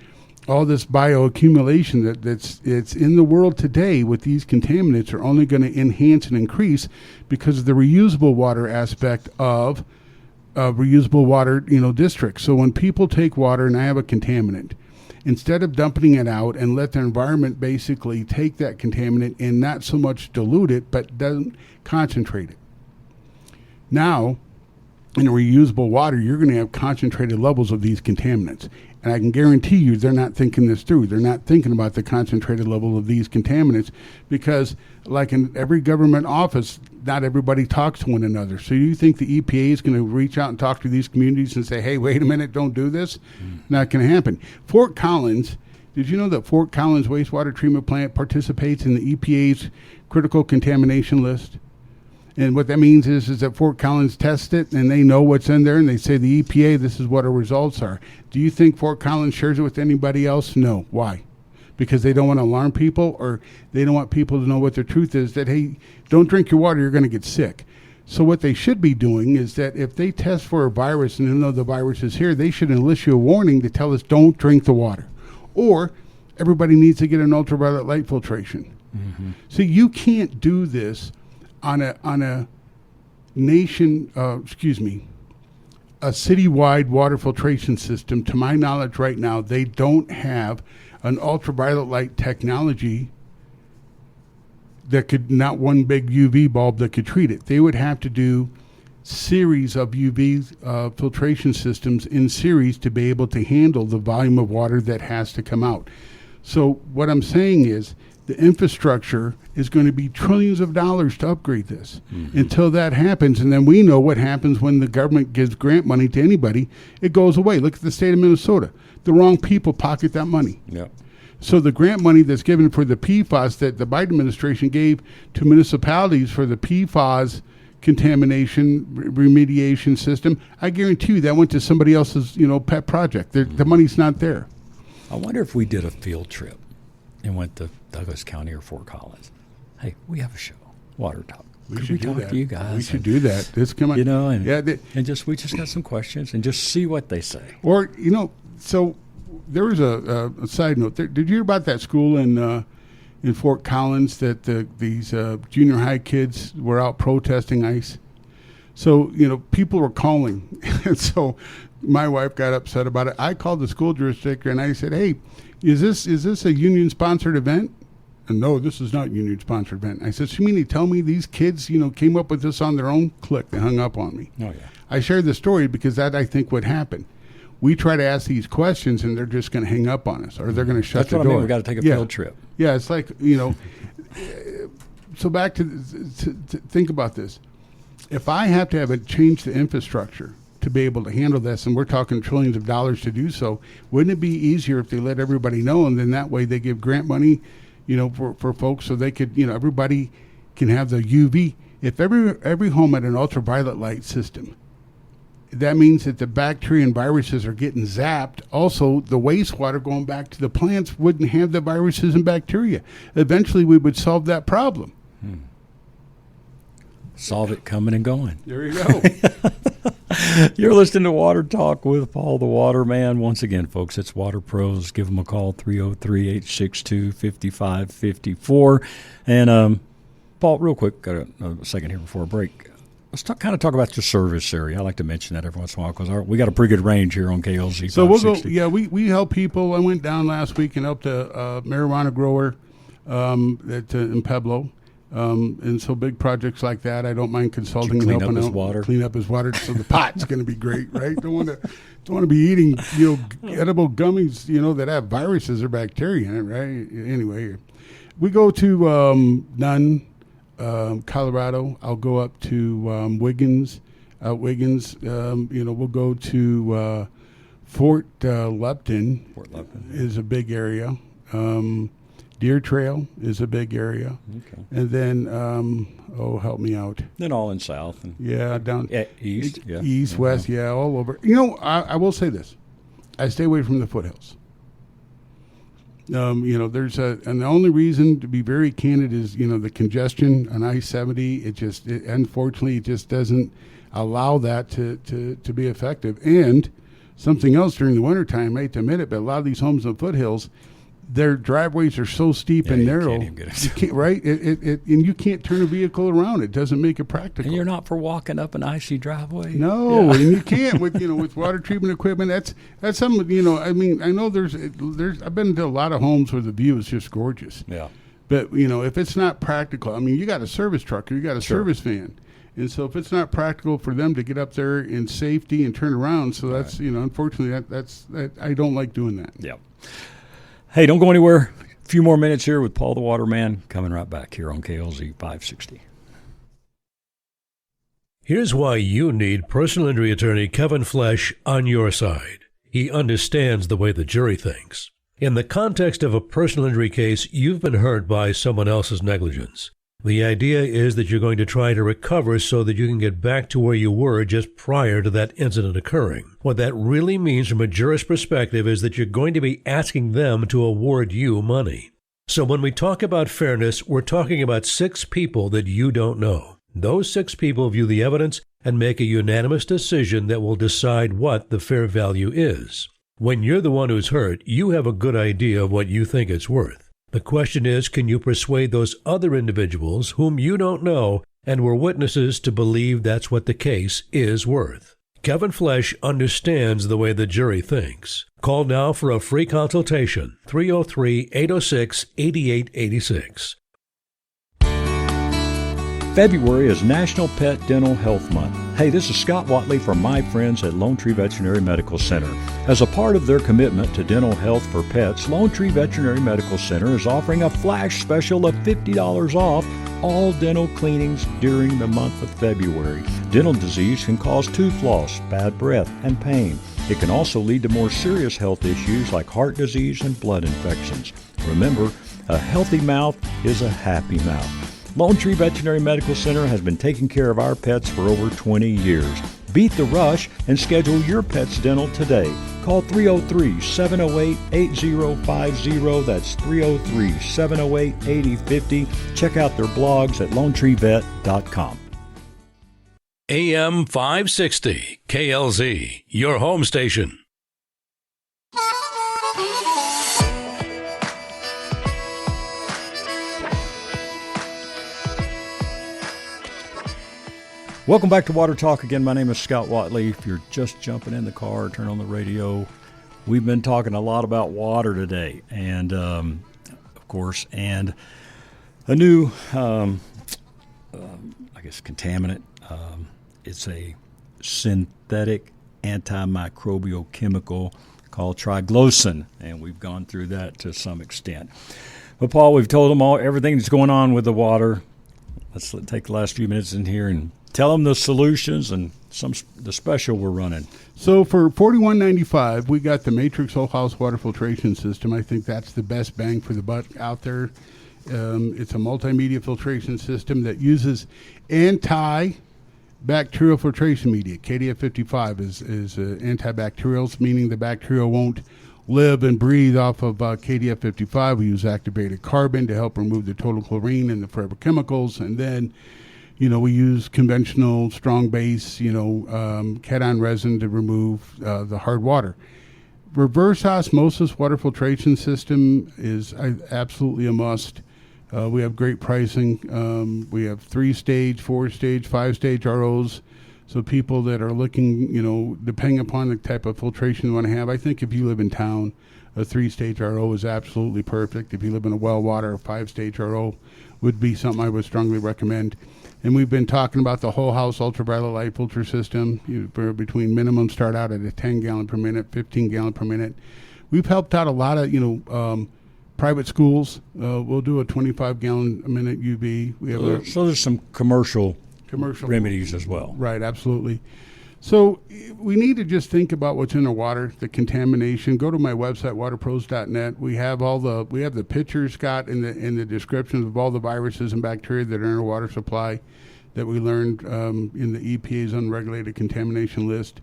all this bioaccumulation that's in the world today with these contaminants are only going to enhance and increase because of the reusable water aspect of reusable water, districts. So when people take water and I have a contaminant, instead of dumping it out and let the environment basically take that contaminant and not so much dilute it, but doesn't concentrate it. Now, in reusable water, you're going to have concentrated levels of these contaminants. And I can guarantee you they're not thinking this through. They're not thinking about the concentrated level of these contaminants because, like in every government office, not everybody talks to one another. So you think the EPA is going to reach out and talk to these communities and say, hey, wait a minute, don't do this? Not going to happen. Fort Collins, did you know that Fort Collins wastewater treatment plant participates in the EPA's critical contamination list? And what that means is that Fort Collins tests it, and they know what's in there, and they say, the EPA, this is what our results are. Do you think Fort Collins shares it with anybody else? No. Why? Because they don't want to alarm people, or they don't want people to know what the truth is, that, hey, don't drink your water, you're going to get sick. So what they should be doing is that if they test for a virus and they know the virus is here, they should enlist you a warning to tell us don't drink the water. Or everybody needs to get an ultraviolet light filtration. Mm-hmm. So you can't do this on a nation, a citywide water filtration system. To my knowledge right now, they don't have an ultraviolet light technology that could, not one big UV bulb that could treat it. They would have to do series of UV filtration systems in series to be able to handle the volume of water that has to come out. So what I'm saying is, the infrastructure is going to be trillions of dollars to upgrade this until that happens. And then we know what happens when the government gives grant money to anybody. It goes away. Look at the state of Minnesota. The wrong people pocket that money. Yep. So the grant money that's given for the PFAS that the Biden administration gave to municipalities for the PFAS contamination remediation system, I guarantee you that went to somebody else's, pet project. The money's not there. I wonder if we did a field trip and went to Douglas County or Fort Collins. Hey, we have a show, Water Talk. We Could should we do talk that. to you guys? We should do that. This come on, and we just got some questions and just see what they say. Or so there was a side note. Did you hear about that school in Fort Collins that these junior high kids were out protesting ICE? So people were calling, and so my wife got upset about it. I called the school district and I said, "Hey, is this a union sponsored event?" And no, this is not union sponsored event. I said, "So you mean to tell me these kids, came up with this on their own?" Click, they hung up on me. Oh yeah. I shared the story because that I think would happen. We try to ask these questions and they're just going to hang up on us, or they're going to shut the door. That's what I mean. We got to take a field trip. Yeah, it's like So back to think about this. If I have to have it change the infrastructure to be able to handle this, and we're talking trillions of dollars to do so, wouldn't it be easier if they let everybody know, and then that way they give grant money, for folks so they could, everybody can have the UV. If every home had an ultraviolet light system, that means that the bacteria and viruses are getting zapped. Also, the wastewater going back to the plants wouldn't have the viruses and bacteria. Eventually, we would solve that problem. Solve it coming and going. There you go. You're listening to Water Talk with Paul the Waterman. Once again, folks, it's Water Pros. Give them a call, 303-862-5554. And, Paul, real quick, got a second here before a break. Let's talk about your service area. I like to mention that every once in a while because we got a pretty good range here on KLZ. So we'll go. Yeah, we help people. I went down last week and helped a marijuana grower in Pueblo. And so big projects like that, I don't mind consulting and helping out. Clean up his water. So the pot's going to be great, right? Don't want to be eating edible gummies that have viruses or bacteria in it, right? Anyway, we go to Nunn, Colorado. I'll go up to Wiggins. We'll go to Fort Lupton. Fort Lupton is a big area. Deer Trail is a big area. Okay. And then, help me out. Then all in south. Down east. Yeah. East, west, all over. I will say this. I stay away from the foothills. And the only reason, to be very candid, is, the congestion on I-70. Unfortunately, it just doesn't allow that to be effective. And something else during the wintertime, I hate to admit it, but a lot of these homes in the foothills, their driveways are so steep and narrow. You can't even get it. You can't, right? And you can't turn a vehicle around. It doesn't make it practical. And you're not for walking up an icy driveway. No, and you can't with water treatment equipment. That's something. I know there's. I've been to a lot of homes where the view is just gorgeous. Yeah. But if it's not practical, you got a service truck or you got a service van. And so if it's not practical for them to get up there in safety and turn around, so that's, unfortunately, that's I don't like doing that. Yeah. Hey, don't go anywhere. A few more minutes here with Paul the Waterman, coming right back here on KLZ 560. Here's why you need personal injury attorney Kevin Flesh on your side. He understands the way the jury thinks. In the context of a personal injury case, you've been hurt by someone else's negligence. The idea is that you're going to try to recover so that you can get back to where you were just prior to that incident occurring. What that really means from a jurist perspective is that you're going to be asking them to award you money. So when we talk about fairness, we're talking about 6 people that you don't know. Those 6 people view the evidence and make a unanimous decision that will decide what the fair value is. When you're the one who's hurt, you have a good idea of what you think it's worth. The question is, can you persuade those other individuals whom you don't know and were witnesses to believe that's what the case is worth? Kevin Flesh understands the way the jury thinks. Call now for a free consultation, 303-806-8886. February is National Pet Dental Health Month. Hey, this is Scott Watley from my friends at Lone Tree Veterinary Medical Center. As a part of their commitment to dental health for pets, Lone Tree Veterinary Medical Center is offering a flash special of $50 off all dental cleanings during the month of February. Dental disease can cause tooth loss, bad breath, and pain. It can also lead to more serious health issues like heart disease and blood infections. Remember, a healthy mouth is a happy mouth. Lone Tree Veterinary Medical Center has been taking care of our pets for over 20 years. Beat the rush and schedule your pet's dental today. Call 303-708-8050. That's 303-708-8050. Check out their blogs at lonetreevet.com. AM 560, KLZ, your home station. Welcome back to Water Talk again. My name is Scott Watley. If you're just jumping in the car, turn on the radio. We've been talking a lot about water today, and of course, and a new, contaminant. It's a synthetic antimicrobial chemical called Triclosan, and we've gone through that to some extent. But Paul, we've told them everything that's going on with the water. Let's take the last few minutes in here and tell them the solutions and the special we're running. So for $41.95, we got the Matrix Whole House Water Filtration System. I think that's the best bang for the buck out there. It's a multimedia filtration system that uses antibacterial filtration media. KDF55 is antibacterials, meaning the bacteria won't live and breathe off of KDF55. We use activated carbon to help remove the total chlorine and the forever chemicals, and then we use conventional strong base, cation resin to remove the hard water. Reverse osmosis water filtration system is absolutely a must. We have great pricing. We have 3-stage, 4-stage, 5-stage ROs. So people that are looking, depending upon the type of filtration you want to have, I think if you live in town, a 3-stage RO is absolutely perfect. If you live in a well water, a 5-stage RO would be something I would strongly recommend. And we've been talking about the whole house ultraviolet light filter system, between minimum start out at a 10 gallon per minute, 15 gallon per minute. We've helped out a lot of, private schools. We'll do a 25 gallon a minute UV. We have so there's some commercial remedies as well. Right, absolutely. So we need to just think about what's in the water, the contamination. Go to my website, waterpros.net. We have the pictures, Scott, in the descriptions of all the viruses and bacteria that are in our water supply that we learned in the EPA's unregulated contamination list.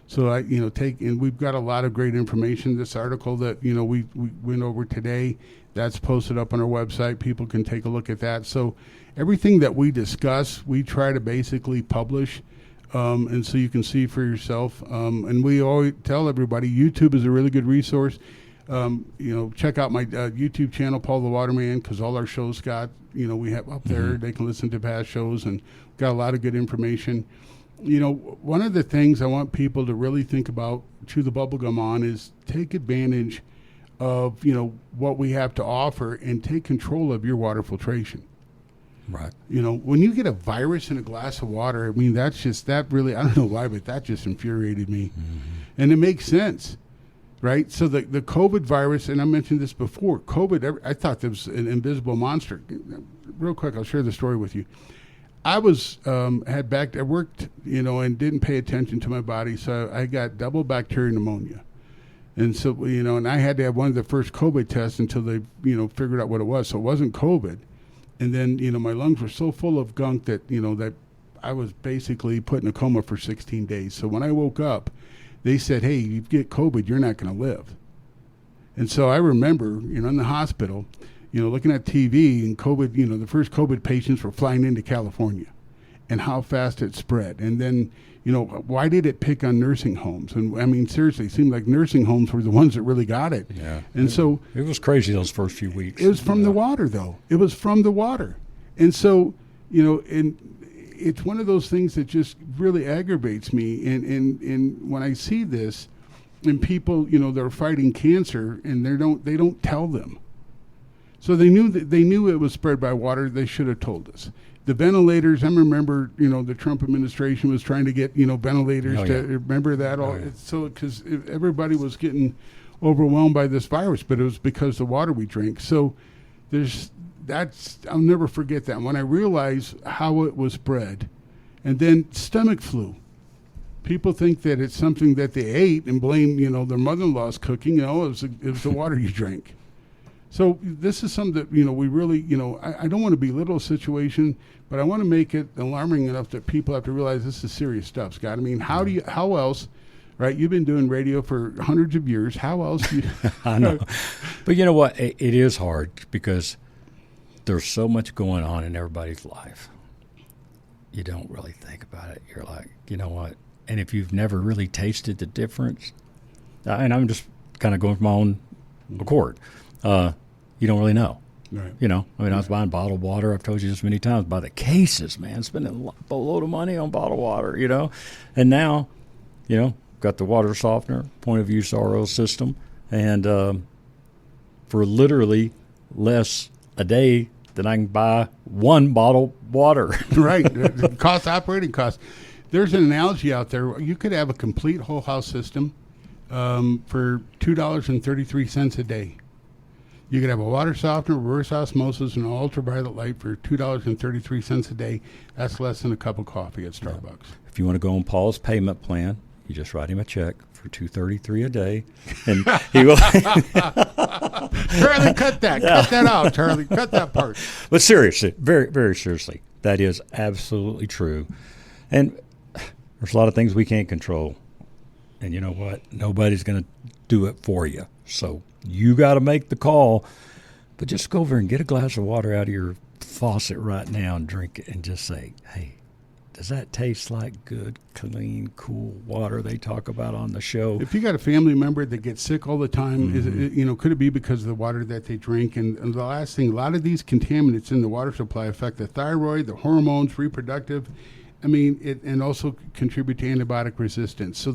So we've got a lot of great information. This article that we went over today, that's posted up on our website. People can take a look at that. So everything that we discuss, we try to basically publish. And so you can see for yourself. And we always tell everybody, YouTube is a really good resource. Check out my YouTube channel, Paul the Waterman, because all our shows, Scott, we have up there. Mm-hmm. They can listen to past shows and got a lot of good information. One of the things I want people to really think about, chew the bubblegum on, is take advantage of, what we have to offer and take control of your water filtration. Right. When you get a virus in a glass of water, that really, I don't know why, but that just infuriated me. Mm-hmm. And it makes sense, right? So the COVID virus, and I mentioned this before, COVID, I thought there was an invisible monster. Real quick, I'll share the story with you. I was, I worked, and didn't pay attention to my body, so I got double bacterial pneumonia. And so, and I had to have one of the first COVID tests until they, figured out what it was. So it wasn't COVID. And then, my lungs were so full of gunk that, that I was basically put in a coma for 16 days. So when I woke up, they said, hey, you get COVID, you're not going to live. And so I remember, in the hospital, looking at TV and COVID, the first COVID patients were flying into California and how fast it spread. And then, why did it pick on nursing homes? And seriously, it seemed like nursing homes were the ones that really got it. Yeah. And so it was crazy those first few weeks. It was from the water, though. It was from the water. And so, and it's one of those things that just really aggravates me. And when I see this, and people, they're fighting cancer, and they don't tell them. So they knew it was spread by water. They should have told us. The ventilators, I remember, the Trump administration was trying to get, ventilators remember that all. Yeah. So because everybody was getting overwhelmed by this virus, but it was because of the water we drink. So I'll never forget that. When I realized how it was spread, and then stomach flu. People think that it's something that they ate and blame, their mother-in-law's cooking. It was the water you drank. So this is something that, we really, I don't want to belittle a situation, but I want to make it alarming enough that people have to realize this is serious stuff, Scott. I mean, how else, right? You've been doing radio for hundreds of years. How else do you... I know. But you know what? It is hard because there's so much going on in everybody's life. You don't really think about it. You're like, you know what? And if you've never really tasted the difference, and I'm just kind of going from my own accord, you don't really know. Right. I was buying bottled water. I've told you this many times, by the cases, man, spending a load of money on bottled water, And now, got the water softener, point of use RO system, and for literally less a day than I can buy one bottle of water. Right. Operating cost. There's an analogy out there. You could have a complete whole house system for $2.33 a day. You could have a water softener, reverse osmosis, and ultraviolet light for $2.33 a day. That's less than a cup of coffee at Starbucks. If you want to go on Paul's payment plan, you just write him a check for $2.33 a day, and he will. Charlie, cut that. Yeah. Cut that out, Charlie. Cut that part. But seriously, very, very seriously, that is absolutely true. And there's a lot of things we can't control. And you know what? Nobody's going to do it for you. So you got to make the call. But just go over and get a glass of water out of your faucet right now and drink it and just say, hey, does that taste like good, clean, cool water they talk about on the show? If you got a family member that gets sick all the time, is it, could it be because of the water that they drink? And the last thing, a lot of these contaminants in the water supply affect the thyroid, the hormones, reproductive. And also contribute to antibiotic resistance. So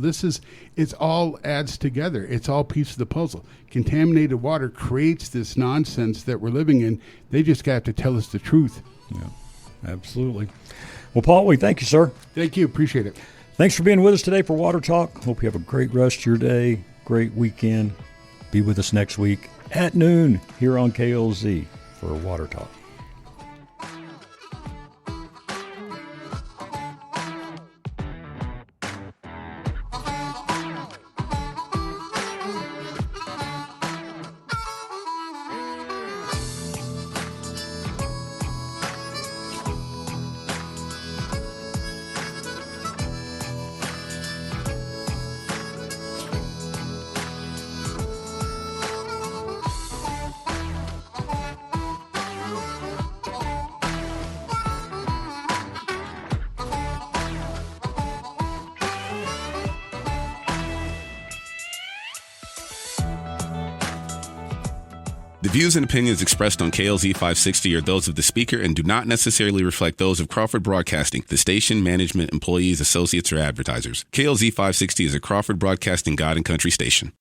it's all adds together. It's all piece of the puzzle. Contaminated water creates this nonsense that we're living in. They just got to tell us the truth. Yeah, absolutely. Well, Paul, we thank you, sir. Thank you. Appreciate it. Thanks for being with us today for Water Talk. Hope you have a great rest of your day, great weekend. Be with us next week at noon here on KLZ for Water Talk. The views and opinions expressed on KLZ 560 are those of the speaker and do not necessarily reflect those of Crawford Broadcasting, the station, management, employees, associates, or advertisers. KLZ 560 is a Crawford Broadcasting God and Country station.